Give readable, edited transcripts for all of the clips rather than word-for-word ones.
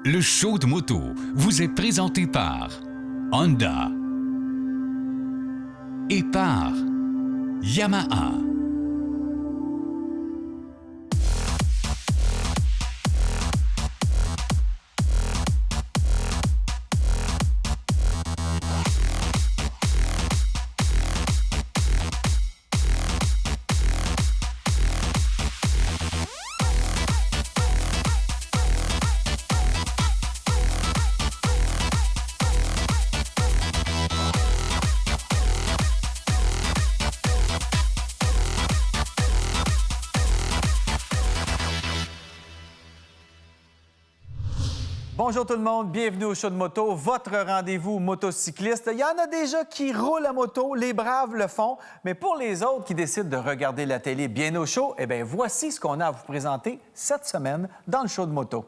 Le show de moto vous est présenté par Honda et par Yamaha. Bonjour tout le monde, bienvenue au Show de moto, votre rendez-vous motocycliste. Il y en a déjà qui roulent à moto, les braves le font, mais pour les autres qui décident de regarder la télé bien au chaud, eh bien voici ce qu'on a à vous présenter cette semaine dans le Show de moto.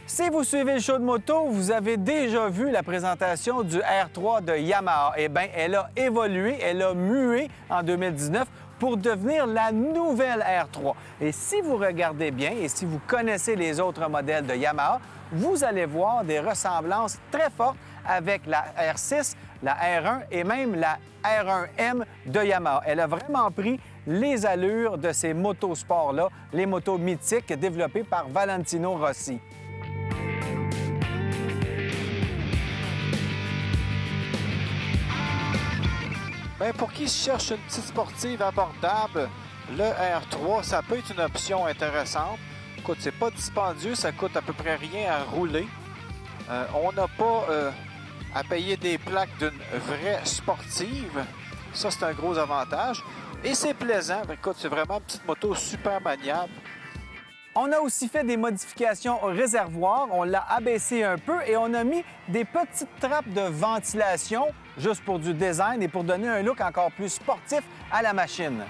Si vous suivez le show de moto, vous avez déjà vu la présentation du R3 de Yamaha. Eh bien, elle a évolué, elle a mué en 2019 pour devenir la nouvelle R3. Et si vous regardez bien et si vous connaissez les autres modèles de Yamaha, vous allez voir des ressemblances très fortes avec la R6, la R1 et même la R1M de Yamaha. Elle a vraiment pris les allures de ces motosports-là, les motos mythiques développées par Valentino Rossi. Bien, pour qui cherche une petite sportive abordable, le R3, ça peut être une option intéressante. Écoute, c'est pas dispendieux, ça coûte à peu près rien à rouler. On n'a pas à payer des plaques d'une vraie sportive. Ça, c'est un gros avantage. Et c'est plaisant. Écoute, c'est vraiment une petite moto super maniable. On a aussi fait des modifications au réservoir, on l'a abaissé un peu et on a mis des petites trappes de ventilation juste pour du design et pour donner un look encore plus sportif à la machine.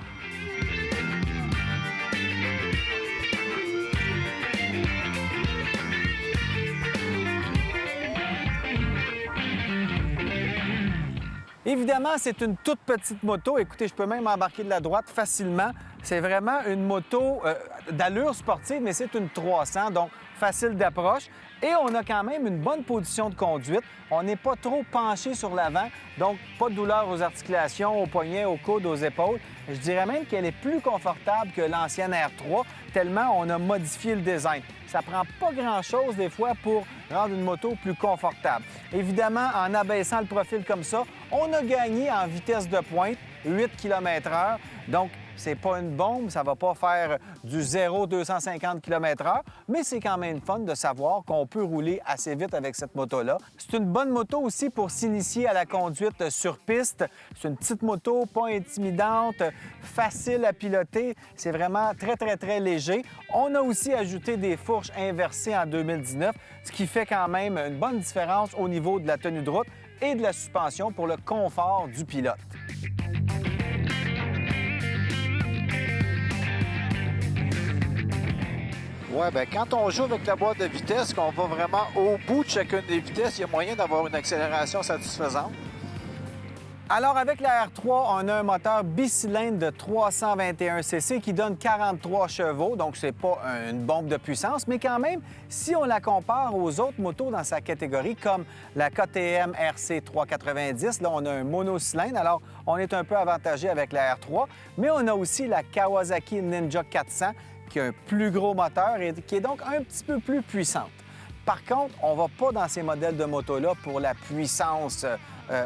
Évidemment, c'est une toute petite moto. Écoutez, je peux même embarquer de la droite facilement. C'est vraiment une moto d'allure sportive, mais c'est une 300, donc facile d'approche. Et on a quand même une bonne position de conduite. On n'est pas trop penché sur l'avant, donc pas de douleur aux articulations, aux poignets, aux coudes, aux épaules. Je dirais même qu'elle est plus confortable que l'ancienne R3, tellement on a modifié le design. Ça prend pas grand-chose des fois pour rendre une moto plus confortable. Évidemment, en abaissant le profil comme ça, on a gagné en vitesse de pointe, 8 km/h. Donc, c'est pas une bombe, ça va pas faire du 0-250 km/h, mais c'est quand même fun de savoir qu'on peut rouler assez vite avec cette moto-là. C'est une bonne moto aussi pour s'initier à la conduite sur piste. C'est une petite moto, pas intimidante, facile à piloter. C'est vraiment très, très, très léger. On a aussi ajouté des fourches inversées en 2019, ce qui fait quand même une bonne différence au niveau de la tenue de route et de la suspension pour le confort du pilote. Ouais, bien, quand on joue avec la boîte de vitesse, qu'on va vraiment au bout de chacune des vitesses, il y a moyen d'avoir une accélération satisfaisante. Alors, avec la R3, on a un moteur bicylindre de 321 cc qui donne 43 chevaux, donc c'est pas une bombe de puissance, mais quand même, si on la compare aux autres motos dans sa catégorie, comme la KTM RC 390, là, on a un monocylindre, alors on est un peu avantagé avec la R3, mais on a aussi la Kawasaki Ninja 400, qui a un plus gros moteur et qui est donc un petit peu plus puissante. Par contre, on ne va pas dans ces modèles de moto-là pour la puissance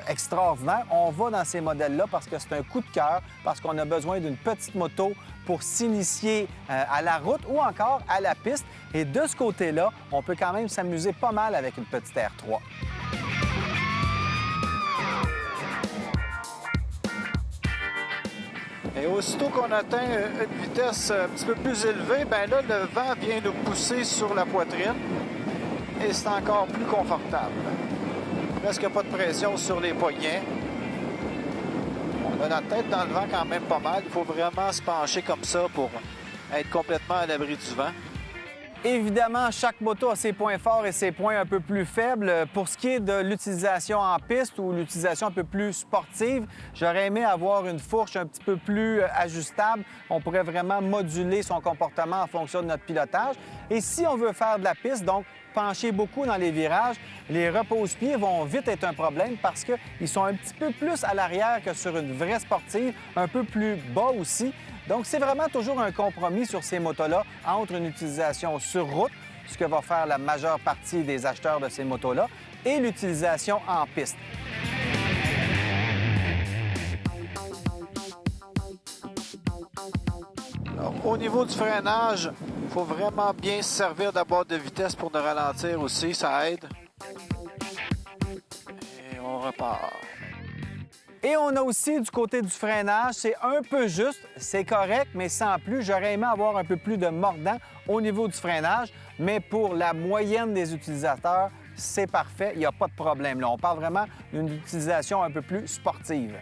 extraordinaire. On va dans ces modèles-là parce que c'est un coup de cœur, parce qu'on a besoin d'une petite moto pour s'initier à la route ou encore à la piste. Et de ce côté-là, on peut quand même s'amuser pas mal avec une petite R3. Et aussitôt qu'on atteint une vitesse un petit peu plus élevée, bien là, le vent vient nous pousser sur la poitrine et c'est encore plus confortable. Presque pas de pression sur les poignets. a la tête dans le vent quand même pas mal. Il faut vraiment se pencher comme ça pour être complètement à l'abri du vent. Évidemment, chaque moto a ses points forts et ses points un peu plus faibles. Pour ce qui est de l'utilisation en piste ou l'utilisation un peu plus sportive, j'aurais aimé avoir une fourche un petit peu plus ajustable. On pourrait vraiment moduler son comportement en fonction de notre pilotage. Et si on veut faire de la piste, donc pencher beaucoup dans les virages, les repose-pieds vont vite être un problème parce qu'ils sont un petit peu plus à l'arrière que sur une vraie sportive, un peu plus bas aussi. Donc, c'est vraiment toujours un compromis sur ces motos-là entre une utilisation sur route, ce que va faire la majeure partie des acheteurs de ces motos-là, et l'utilisation en piste. Alors, au niveau du freinage, il faut vraiment bien se servir de la boîte de vitesse pour ne ralentir aussi, ça aide. Et on repart. Et on a aussi du côté du freinage, c'est un peu juste, c'est correct, mais sans plus. J'aurais aimé avoir un peu plus de mordant au niveau du freinage, mais pour la moyenne des utilisateurs, c'est parfait, il n'y a pas de problème. Là, on parle vraiment d'une utilisation un peu plus sportive.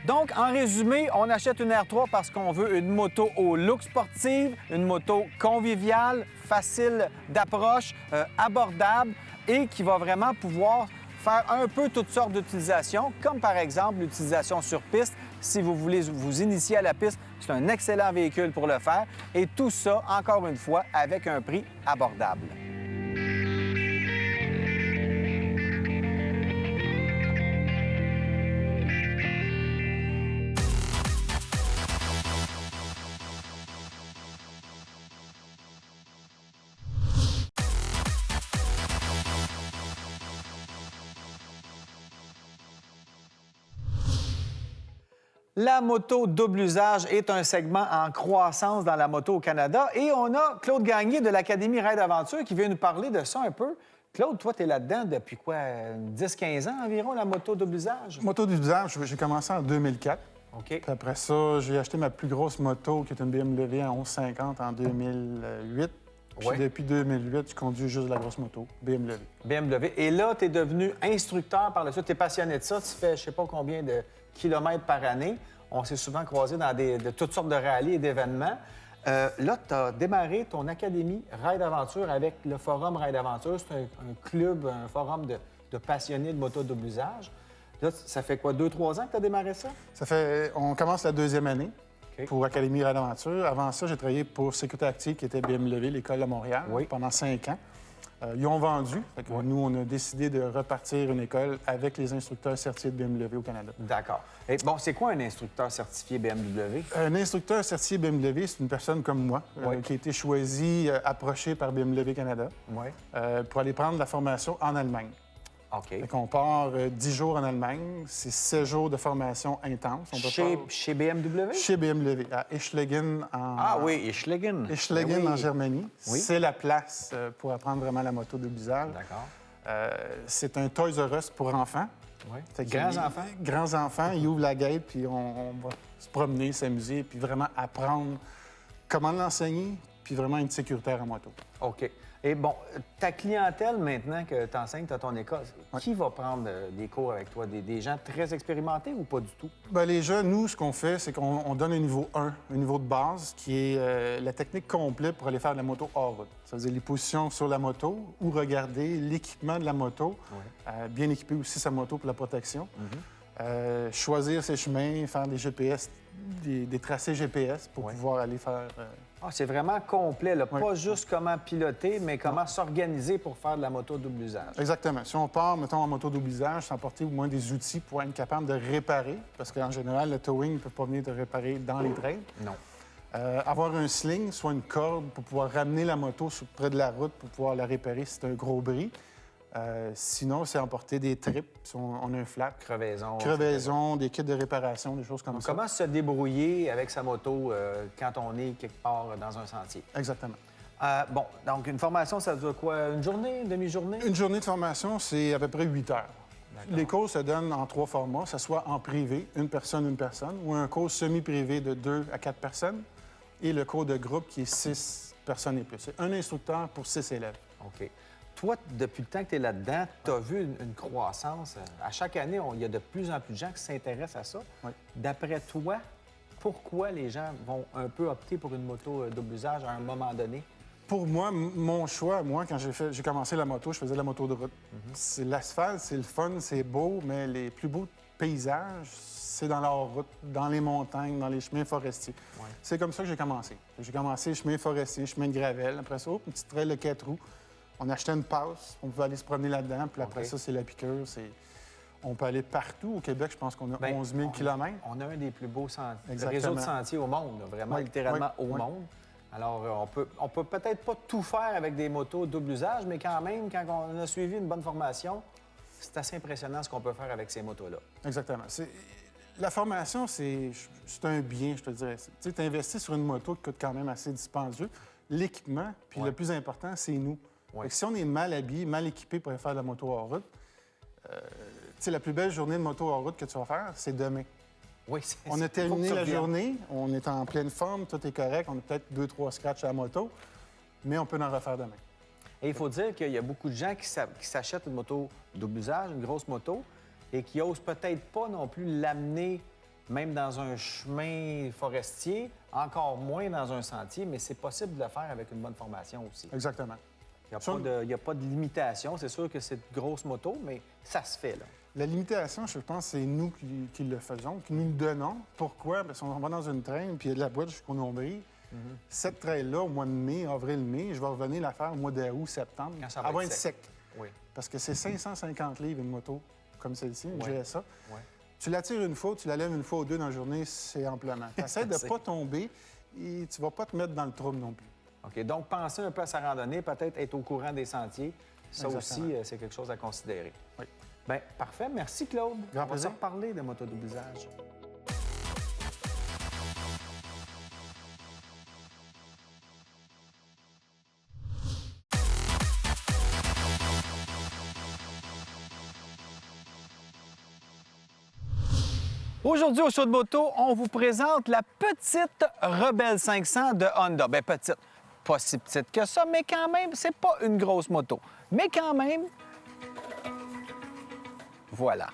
Donc, en résumé, on achète une R3 parce qu'on veut une moto au look sportive, une moto conviviale, facile d'approche, abordable et qui va vraiment pouvoir faire un peu toutes sortes d'utilisations, comme par exemple l'utilisation sur piste. Si vous voulez vous initier à la piste, c'est un excellent véhicule pour le faire. Et tout ça, encore une fois, avec un prix abordable. La moto double usage est un segment en croissance dans la moto au Canada et on a Claude Gagné de l'Académie Ride Aventure qui vient nous parler de ça un peu. Claude, toi, tu es là-dedans depuis quoi, 10-15 ans environ, la moto double usage? Moto double usage, j'ai commencé en 2004. OK. Puis après ça, j'ai acheté ma plus grosse moto, qui est une BMW en 1150 en 2008. Puis Ouais. depuis 2008, je conduis juste de la grosse moto, BMW. BMW. Et là, tu es devenu instructeur par la suite. Tu es passionné de ça. Tu fais je sais pas combien de kilomètres par année. On s'est souvent croisés dans de toutes sortes de rallyes et d'événements. Là, tu as démarré ton académie Ride Aventure avec le forum Ride Aventure. C'est un club, un forum de passionnés de moto double usage. Là, ça fait quoi, 2-3 ans que tu as démarré ça? On commence la deuxième année OK. pour Académie Ride Aventure. Avant ça, j'ai travaillé pour Sécurité Active, qui était BMW, l'école de Montréal, Oui. pendant 5 ans. Ils ont vendu. Fait que nous, on a décidé de repartir une école avec les instructeurs certifiés de BMW au Canada. D'accord. Et bon, c'est quoi un instructeur certifié BMW? Un instructeur certifié BMW, c'est une personne comme moi Oui. qui a été choisie, approchée par BMW Canada Oui. pour aller prendre la formation en Allemagne. OK. Fait qu'on part 10 jours en Allemagne. C'est 7 jours de formation intense. On peut Chez BMW? chez BMW, à Ischlegen, Ah oui, Ischlegen. Ischlegen Ben oui. en Germanie. Oui. C'est la place pour apprendre vraiment la moto double usage. D'accord. C'est un Toys R Us pour enfants. Oui. Fait que Grands-enfants? Grands-enfants, ils ouvrent la gate, puis on va se promener, s'amuser, puis vraiment apprendre comment l'enseigner, puis vraiment être sécuritaire en moto. OK. Et bon, ta clientèle, maintenant que tu enseignes à ton école, Ouais. qui va prendre des cours avec toi? Des gens très expérimentés ou pas du tout? Bien, les jeunes, nous, ce qu'on fait, c'est qu'on donne un niveau 1, un niveau de base, qui est la technique complète pour aller faire de la moto hors route. Ça veut dire les positions sur la moto ou regarder l'équipement de la moto, bien équiper aussi sa moto pour la protection. Choisir ses chemins, faire des GPS, des tracés GPS pour pouvoir aller faire... Ah, c'est vraiment complet, là. Oui. Pas juste comment piloter, mais comment s'organiser pour faire de la moto double usage. Exactement. Si on part, mettons, en moto double usage, c'est apporter au moins des outils pour être capable de réparer, parce qu'en général, le towing ne peut pas venir te réparer dans les trails. Non. Avoir un sling, soit une corde, pour pouvoir ramener la moto près de la route pour pouvoir la réparer si c'est un gros bris. Sinon, c'est emporter des trips, si on a un flat. Crevaison. Des kits de réparation, des choses comme ça. Comment se débrouiller avec sa moto quand on est quelque part dans un sentier? Exactement. Bon, donc une formation, ça dure quoi? Une journée, une demi-journée? Une journée de formation, c'est à peu près 8 heures. Les cours se donnent en 3 formats, que ce soit en privé, une personne, ou un cours semi-privé de 2 à 4 personnes, et le cours de groupe qui est 6 personnes et plus. C'est un instructeur pour 6 élèves. OK. Toi, depuis le temps que tu es là-dedans, tu as vu une croissance. À chaque année, il y a de plus en plus de gens qui s'intéressent à ça. Oui. D'après toi, pourquoi les gens vont un peu opter pour une moto double usage à un moment donné? Pour moi, mon choix, quand j'ai commencé la moto, je faisais la moto de route. C'est l'asphalte, c'est le fun, c'est beau, mais les plus beaux paysages, c'est dans la route, dans les montagnes, dans les chemins forestiers. Ouais. C'est comme ça que j'ai commencé. J'ai commencé chemin forestier, chemin de gravel. Après ça, une petite trail de 4 roues. On achetait une passe, on pouvait aller se promener là-dedans. Puis après ça, c'est la piqûre. On peut aller partout. Au Québec, je pense qu'on a 11 000 km. On a un des plus beaux Exactement. réseaux de sentiers au monde, là, vraiment, littéralement au monde. Alors, on peut peut-être pas tout faire avec des motos double usage, mais quand même, quand on a suivi une bonne formation, c'est assez impressionnant ce qu'on peut faire avec ces motos-là. Exactement. La formation, c'est un bien, je te dirais. Tu sais, investis sur une moto qui coûte quand même assez dispendieux. L'équipement, puis le plus important, c'est nous. Fait que si on est mal habillé, mal équipé pour aller faire de la moto hors route, tu sais, la plus belle journée de moto hors route que tu vas faire, c'est demain. Oui, On a terminé la journée, on est en pleine forme, tout est correct, on a peut-être 2-3 scratchs à la moto, mais on peut en refaire demain. Et il faut dire qu'il y a beaucoup de gens qui s'achètent une moto double usage, une grosse moto, et qui osent peut-être pas non plus l'amener même dans un chemin forestier, encore moins dans un sentier, mais c'est possible de le faire avec une bonne formation aussi. Exactement. Il n'y a pas de limitation. C'est sûr que c'est une grosse moto, mais ça se fait, là. La limitation, je pense, c'est nous qui le faisons, qui nous le donnons. Pourquoi? Parce qu'on va dans une traîne, puis il y a de la boîte jusqu'au nombril. Cette traîne-là, au mois de mai, avril-mai, je vais revenir la faire au mois d'août, septembre. Quand ça va Elle va être être sec. Oui. Parce que c'est 550 livres une moto comme celle-ci, une GSA. Oui. Tu la tires une fois, tu la lèves une fois ou deux dans la journée, c'est amplement. Tu essaies de ne pas tomber et tu ne vas pas te mettre dans le trouble non plus. OK. Donc, pensez un peu à sa randonnée, peut-être être au courant des sentiers. Ça Exactement. aussi, c'est quelque chose à considérer. Oui. Bien, parfait. Merci, Claude. Grand On va se plaisir. reparler de moto double usage. Aujourd'hui, au show de moto, on vous présente la petite Rebelle 500 de Honda. Bien, petite, pas si petite que ça, mais quand même, c'est pas une grosse moto. Mais quand même, voilà.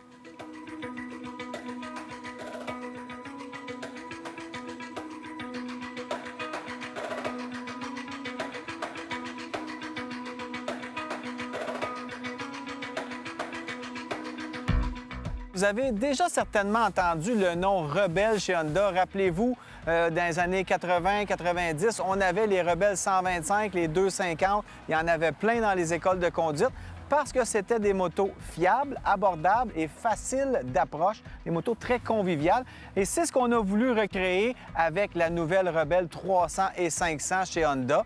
Vous avez déjà certainement entendu le nom Rebelle chez Honda. Rappelez-vous, dans les années 80-90, on avait les Rebelle 125, les 250. Il y en avait plein dans les écoles de conduite parce que c'était des motos fiables, abordables et faciles d'approche, des motos très conviviales. Et c'est ce qu'on a voulu recréer avec la nouvelle Rebelle 300 et 500 chez Honda.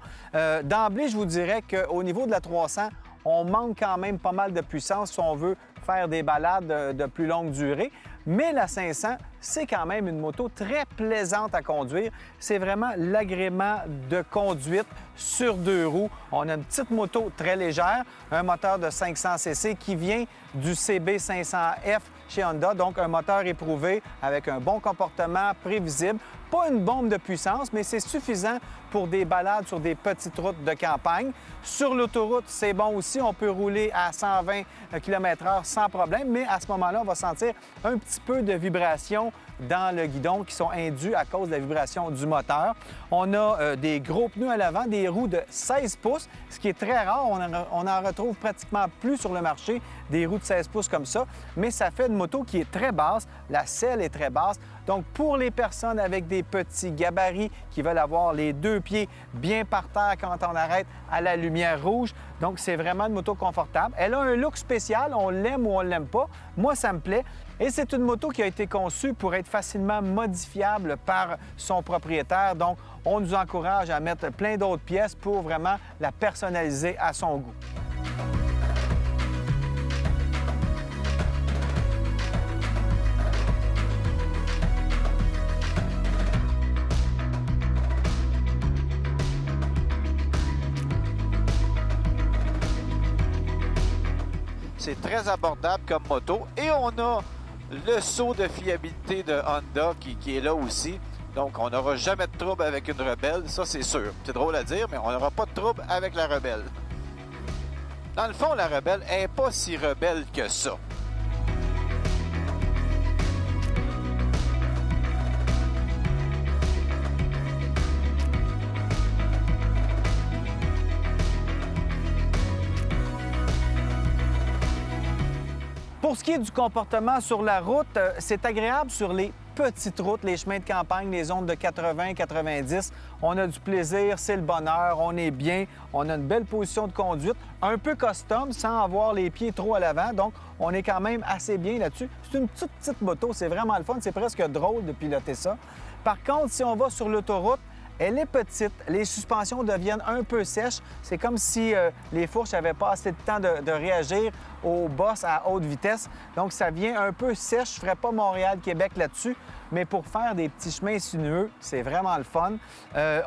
D'emblée, je vous dirais qu'au niveau de la 300, on manque quand même pas mal de puissance si on veut faire des balades de plus longue durée. Mais la 500, c'est quand même une moto très plaisante à conduire. C'est vraiment l'agrément de conduite sur deux roues. On a une petite moto très légère, un moteur de 500 cc qui vient du CB500F chez Honda, donc un moteur éprouvé avec un bon comportement prévisible. Pas une bombe de puissance, mais c'est suffisant pour des balades sur des petites routes de campagne. Sur l'autoroute, c'est bon aussi. On peut rouler à 120 km/h sans problème, mais à ce moment-là, on va sentir un petit peu de vibration dans le guidon qui sont induits à cause de la vibration du moteur. On a des gros pneus à l'avant, des roues de 16 pouces, ce qui est très rare. On en retrouve pratiquement plus sur le marché, des roues de 16 pouces comme ça, mais ça fait une moto qui est très basse. La selle est très basse. Donc, pour les personnes avec des petits gabarits qui veulent avoir les deux pieds bien par terre quand on arrête à la lumière rouge, donc c'est vraiment une moto confortable. Elle a un look spécial, on l'aime ou on l'aime pas. Moi, ça me plaît. Et c'est une moto qui a été conçue pour être facilement modifiable par son propriétaire. Donc, on nous encourage à mettre plein d'autres pièces pour vraiment la personnaliser à son goût. C'est très abordable comme moto. Et on a le saut de fiabilité de Honda qui est là aussi. Donc, on n'aura jamais de trouble avec une Rebelle, ça c'est sûr. C'est drôle à dire, mais on n'aura pas de trouble avec la Rebelle. Dans le fond, la Rebelle n'est pas si rebelle que ça. Pour ce qui est du comportement sur la route, c'est agréable sur les petites routes, les chemins de campagne, les zones de 80-90. On a du plaisir, c'est le bonheur, on est bien, on a une belle position de conduite, un peu custom sans avoir les pieds trop à l'avant, donc on est quand même assez bien là-dessus. C'est une petite moto, c'est vraiment le fun, c'est presque drôle de piloter ça. Par contre, si on va sur l'autoroute, elle est petite, les suspensions deviennent un peu sèches. C'est comme si les fourches n'avaient pas assez de temps de réagir aux bosses à haute vitesse. Donc, ça vient un peu sèche. Je ne ferais pas Montréal-Québec là-dessus, mais pour faire des petits chemins sinueux, c'est vraiment le fun.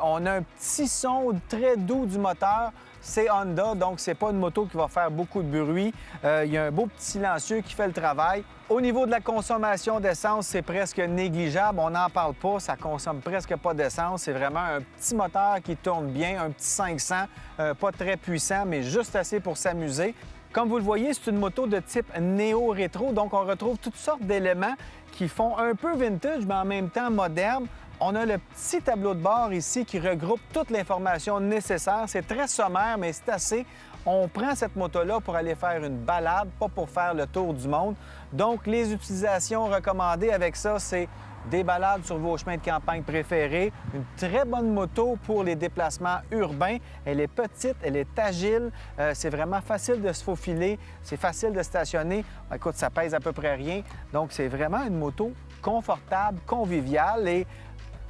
On a un petit son très doux du moteur. C'est Honda, donc c'est pas une moto qui va faire beaucoup de bruit. Il y a un beau petit silencieux qui fait le travail. Au niveau de la consommation d'essence, c'est presque négligeable. On n'en parle pas, ça consomme presque pas d'essence. C'est vraiment un petit moteur qui tourne bien, un petit 500, pas très puissant, mais juste assez pour s'amuser. Comme vous le voyez, c'est une moto de type néo-rétro, donc on retrouve toutes sortes d'éléments qui font un peu vintage, mais en même temps moderne. On a le petit tableau de bord ici qui regroupe toute l'information nécessaire. C'est très sommaire, mais c'est assez. On prend cette moto-là pour aller faire une balade, pas pour faire le tour du monde. Donc, les utilisations recommandées avec ça, c'est des balades sur vos chemins de campagne préférés, une très bonne moto pour les déplacements urbains. Elle est petite, elle est agile, c'est vraiment facile de se faufiler, c'est facile de stationner. Écoute, ça pèse à peu près rien. Donc, c'est vraiment une moto confortable, conviviale et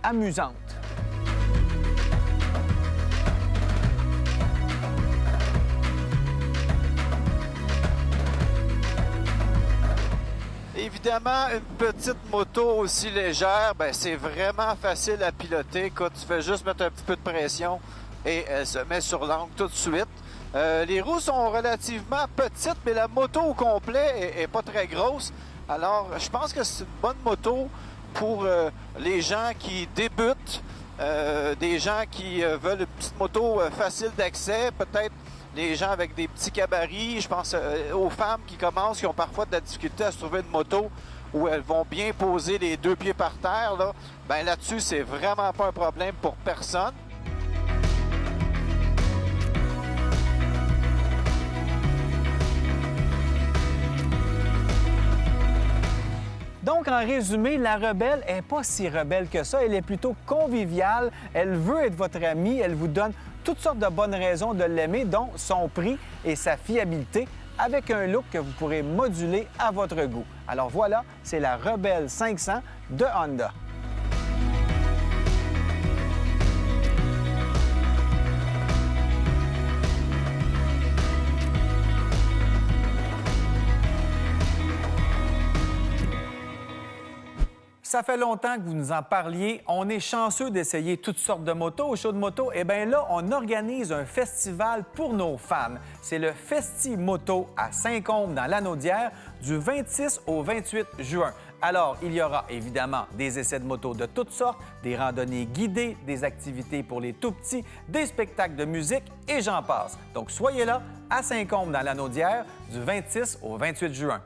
amusante. Évidemment, une petite moto aussi légère, ben c'est vraiment facile à piloter. Écoute, tu fais juste mettre un petit peu de pression et elle se met sur l'angle tout de suite. Les roues sont relativement petites, mais la moto au complet est pas très grosse. Alors, je pense que c'est une bonne moto pour les gens qui débutent, des gens qui veulent une petite moto facile d'accès, peut-être les gens avec des petits gabarits. Je pense aux femmes qui commencent, qui ont parfois de la difficulté à se trouver une moto où elles vont bien poser les deux pieds par terre. Là-dessus, c'est vraiment pas un problème pour personne. Donc, en résumé, la Rebelle n'est pas si rebelle que ça. Elle est plutôt conviviale. Elle veut être votre amie. Elle vous donne toutes sortes de bonnes raisons de l'aimer, dont son prix et sa fiabilité, avec un look que vous pourrez moduler à votre goût. Alors voilà, c'est la Rebelle 500 de Honda. Ça fait longtemps que vous nous en parliez. On est chanceux d'essayer toutes sortes de motos. Au Show de moto, eh bien là, on organise un festival pour nos fans. C'est le Festi Moto à Saint-Côme, dans l'Anaudière, du 26 au 28 juin. Alors, il y aura évidemment des essais de moto de toutes sortes, des randonnées guidées, des activités pour les tout-petits, des spectacles de musique et j'en passe. Donc, soyez là à Saint-Côme, dans l'Anaudière, du 26 au 28 juin.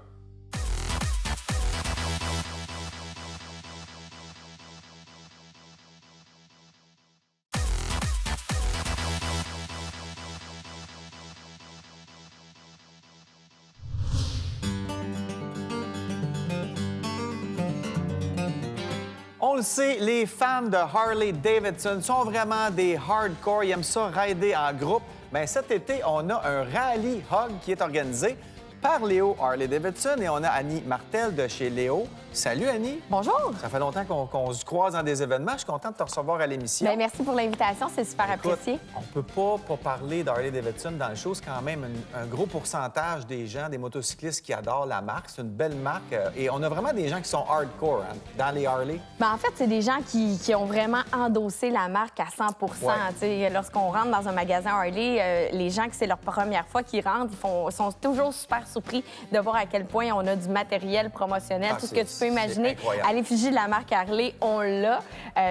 On le sait, les fans de Harley-Davidson sont vraiment des hardcore. Ils aiment ça rider en groupe. Bien, cet été, on a un rallye hug qui est organisé par Léo Harley-Davidson et on a Annie Martel de chez Léo. Salut Annie. Bonjour. Ça fait longtemps qu'on se croise dans des événements. Je suis content de te recevoir à l'émission. Bien, merci pour l'invitation, c'est super apprécié. On peut pas parler d'Harley-Davidson dans le show. C'est quand même un gros pourcentage des gens, des motocyclistes qui adorent la marque. C'est une belle marque et on a vraiment des gens qui sont hardcore dans les Harley. Bien, en fait, c'est des gens qui ont vraiment endossé la marque à 100 Ouais. Lorsqu'on rentre dans un magasin Harley, les gens que c'est leur première fois qu'ils rentrent, sont toujours super surpris de voir à quel point on a du matériel promotionnel, Ah, tout ce que tu peux imaginer. incroyable. À l'effigie de la marque Harley, on l'a.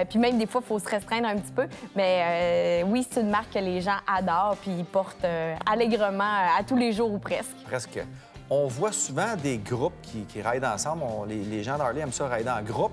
Puis même des fois, il faut se restreindre un petit peu. Mais oui, c'est une marque que les gens adorent puis ils portent allègrement à tous les jours ou presque. Presque. On voit souvent des groupes qui raident ensemble. Les gens d'Harley aiment ça raider en groupe.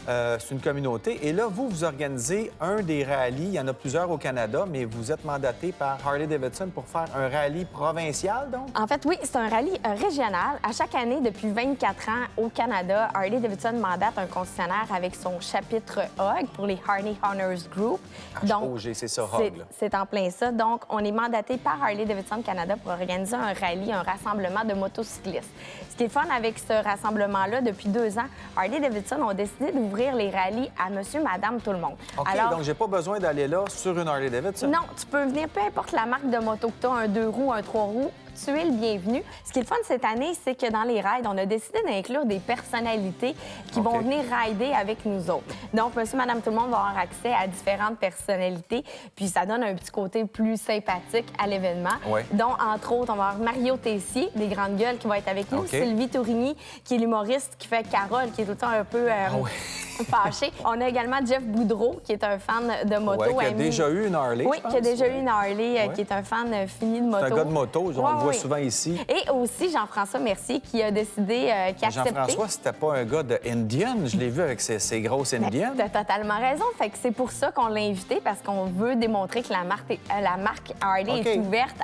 C'est une communauté. Et là, vous organisez un des rallyes. Il y en a plusieurs au Canada, mais vous êtes mandaté par Harley-Davidson pour faire un rallye provincial, donc? En fait, oui, c'est un rallye régional. À chaque année, depuis 24 ans, au Canada, Harley-Davidson mandate un concessionnaire avec son chapitre HOG pour les Harley Honors Group. HOG, c'est ça, HOG, là. C'est en plein ça. Donc, on est mandaté par Harley-Davidson Canada pour organiser un rallye, un rassemblement de motocyclistes. Ce qui est fun avec ce rassemblement-là, depuis 2 ans, Harley-Davidson ont décidé d'ouvrir les rallyes à monsieur, madame, tout le monde. OK, Alors, donc j'ai pas besoin d'aller là sur une Harley-Davidson? non, tu peux venir, peu importe la marque de moto que tu as, un 2 roues, un 3 roues, tu es le bienvenu. Ce qui est le fun cette année, c'est que dans les rides, on a décidé d'inclure des personnalités qui vont venir rider avec nous autres. Donc, monsieur, madame, tout le monde va avoir accès à différentes personnalités, puis ça donne un petit côté plus sympathique à l'événement. Ouais. Donc, entre autres, on va avoir Mario Tessier, des Grandes Gueules, qui va être avec nous, OK. Sylvie Tourigny, qui est l'humoriste qui fait Carole, qui est tout le temps un peu fâché. On a également Jeff Boudreau, qui est un fan de moto. Ouais, qui a ami- déjà eu une Harley, Oui, je pense. qui a déjà eu une Harley, Ouais. qui est un fan fini de moto. C'est un gars de moto, on le Ouais, voit oui. souvent ici. Et aussi Jean-François Mercier, qui a décidé, qui a accepté. Jean-François, c'était pas un gars de Indian. Je l'ai vu avec ses grosses Indian. T'as totalement raison. Fait que c'est pour ça qu'on l'a invité, parce qu'on veut démontrer que la marque Harley OK. est ouverte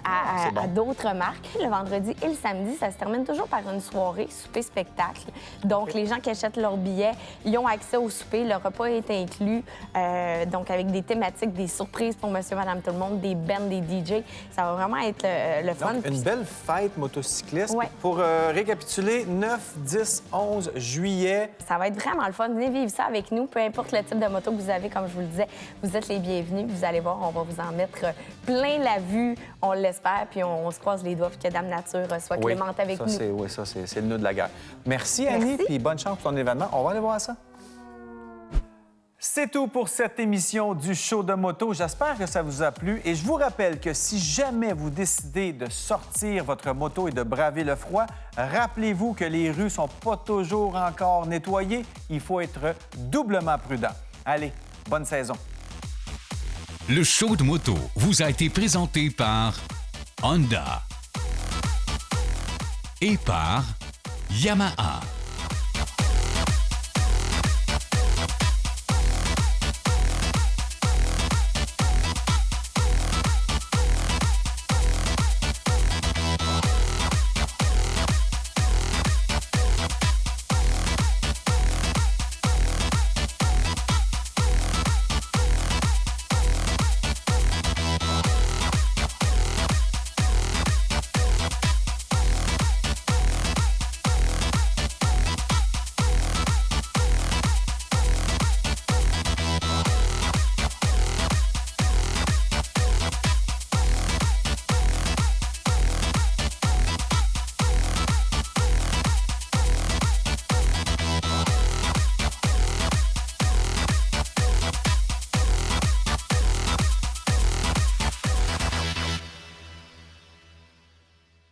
c'est bon. à d'autres marques. Le vendredi et le samedi, ça se termine toujours par une soirée souper-spectacle. Donc, les gens qui achètent leur billet, ils ont accès au souper. Le repas est inclus. Donc, avec des thématiques, des surprises pour monsieur, madame, tout le monde, des bands, des DJ. Ça va vraiment être le fun. Donc, Puis une belle fête motocycliste. Ouais. Pour récapituler, 9, 10, 11 juillet. ça va être vraiment le fun. Venez vivre ça avec nous, peu importe le type de moto que vous avez, comme je vous le disais. Vous êtes les bienvenus. Vous allez voir, on va vous en mettre plein la vue, on l'espère, puis on se croise les doigts pour que Dame Nature soit clémente avec ça, nous. Oui, ça, c'est le nœud de la guerre. Merci, Annie, Merci. puis bonne chance pour ton événement. On va aller voir ça. C'est tout pour cette émission du show de moto. J'espère que ça vous a plu. Et je vous rappelle que si jamais vous décidez de sortir votre moto et de braver le froid, rappelez-vous que les rues sont pas toujours encore nettoyées. Il faut être doublement prudent. Allez, bonne saison. Le show de moto vous a été présenté par Honda et par Yamaha.